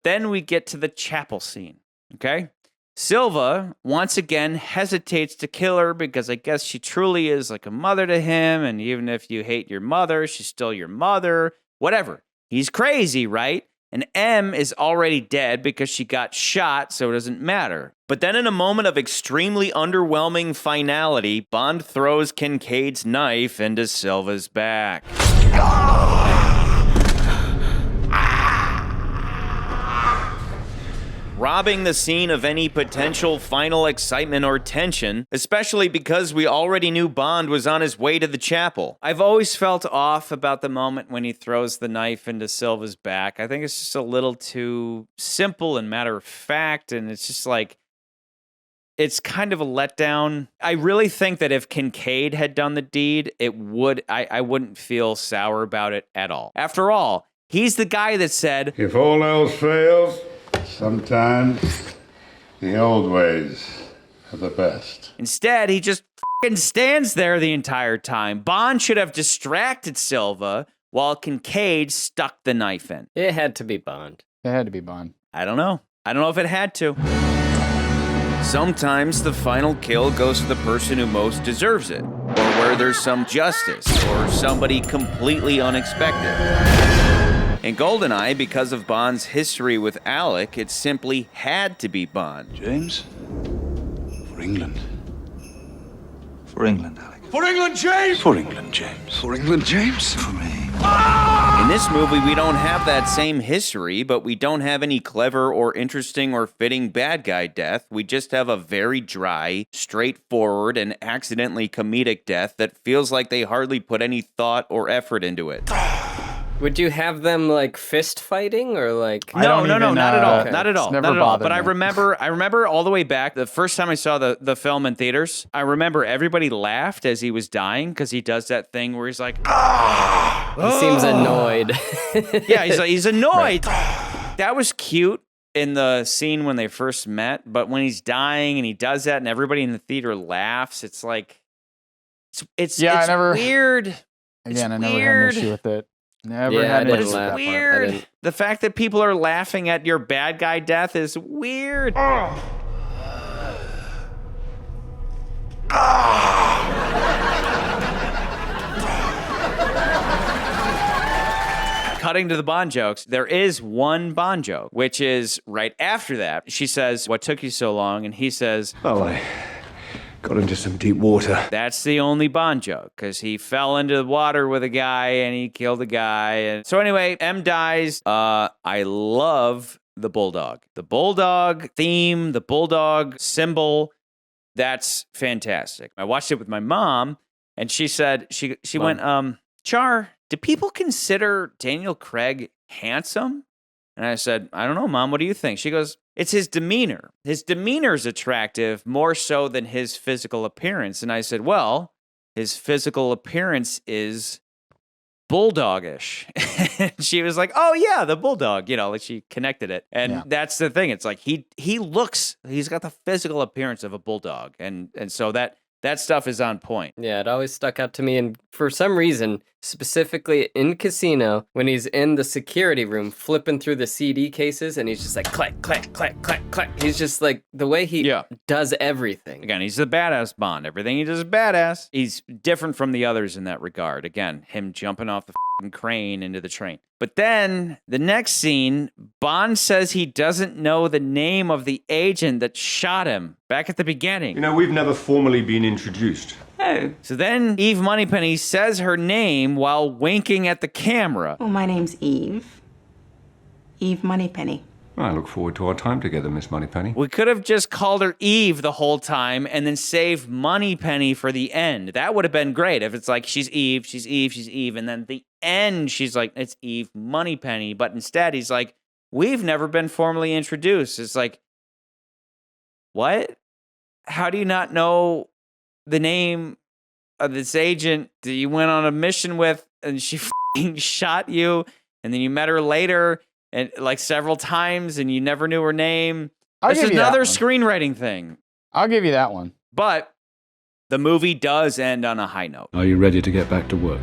Then we get to the chapel scene, okay? Silva, once again, hesitates to kill her because I guess she truly is like a mother to him, and even if you hate your mother, she's still your mother. Whatever. He's crazy, right? And M is already dead because she got shot, so it doesn't matter. But then in a moment of extremely underwhelming finality, Bond throws Kincaid's knife into Silva's back. Robbing the scene of any potential final excitement or tension, especially because we already knew Bond was on his way to the chapel. I've always felt off about the moment when he throws the knife into Silva's back. I think it's just a little too simple and matter of fact, and it's just like, it's kind of a letdown. I really think that if Kincaid had done the deed, I wouldn't feel sour about it at all. After all, he's the guy that said, if all else fails, sometimes the old ways are the best. Instead, he just f***ing stands there the entire time. Bond should have distracted Silva while Kincaid stuck the knife in. It had to be Bond. It had to be Bond. I don't know. I don't know if it had to. Sometimes the final kill goes to the person who most deserves it, or where there's some justice, or somebody completely unexpected. In GoldenEye, because of Bond's history with Alec, it simply had to be Bond. James? For England. For England, Alec. For England, James! For England, James. For England, James! For me. In this movie, we don't have that same history, but we don't have any clever or interesting or fitting bad guy death. We just have a very dry, straightforward, and accidentally comedic death that feels like they hardly put any thought or effort into it. Would you have them like fist fighting or like? No, not at all. Okay. Not at all. It's never Not at all. bothered But me. I remember all the way back, the first time I saw the film in theaters, I remember everybody laughed as he was dying because he does that thing where he's like, He seems annoyed. yeah, he's annoyed. Right. That was cute in the scene when they first met, but when he's dying and he does that and everybody in the theater laughs, it's like, it's weird. Again, I never had weird. an issue with it. Never Yeah, had I an didn't issue laugh. with that part. Weird. The fact that people are laughing at your bad guy death is weird. Cutting to the Bond jokes, there is one Bond joke, which is right after that. She says, "What took you so long?" And he says, Well, I got into some deep water. that's the only Bond joke, because he fell into the water with a guy and he killed a guy. And so anyway, M dies. I love the bulldog. The bulldog theme, the bulldog symbol, that's fantastic. I watched it with my mom, and she said, she went, Char, do people consider Daniel Craig handsome? And I said, I don't know, Mom, what do you think? She goes, it's his demeanor. His demeanor is attractive more so than his physical appearance. And I said, well, his physical appearance is bulldogish. And she was like, oh yeah, the bulldog, like she connected it. And that's the thing. It's like he's got the physical appearance of a bulldog. And so that stuff is on point. Yeah, it always stuck out to me. And for some reason, specifically in Casino, when he's in the security room flipping through the CD cases and he's just like, click, click, click, click, click. He's just like, the way he does everything. Again, he's the badass Bond. Everything he does is badass. He's different from the others in that regard. Again, him jumping off the crane into the train. But then the next scene, Bond says he doesn't know the name of the agent that shot him back at the beginning. We've never formally been introduced. Oh. So then Eve Moneypenny says her name while winking at the camera. Well, my name's Eve. Eve Moneypenny. I look forward to our time together, Miss Moneypenny. We could have just called her Eve the whole time and then saved Moneypenny for the end. That would have been great if it's like, she's Eve, she's Eve, she's Eve, and then the end, she's like, it's Eve Moneypenny. But instead, he's like, we've never been formally introduced. It's like, what? How do you not know the name of this agent that you went on a mission with and she f***ing shot you and then you met her later and like several times and you never knew her name? This is another screenwriting thing. I'll give you that one. But the movie does end on a high note. Are you ready to get back to work?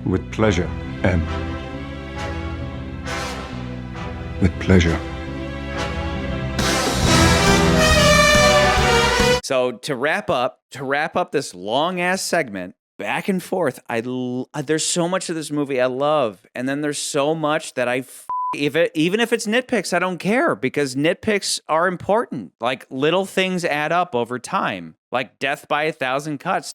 With pleasure, M. With pleasure. So to wrap up this long ass segment, back and forth, there's so much of this movie I love, and then there's so much that even if it's nitpicks, I don't care, because nitpicks are important. Like, little things add up over time. Like Death by a Thousand Cuts.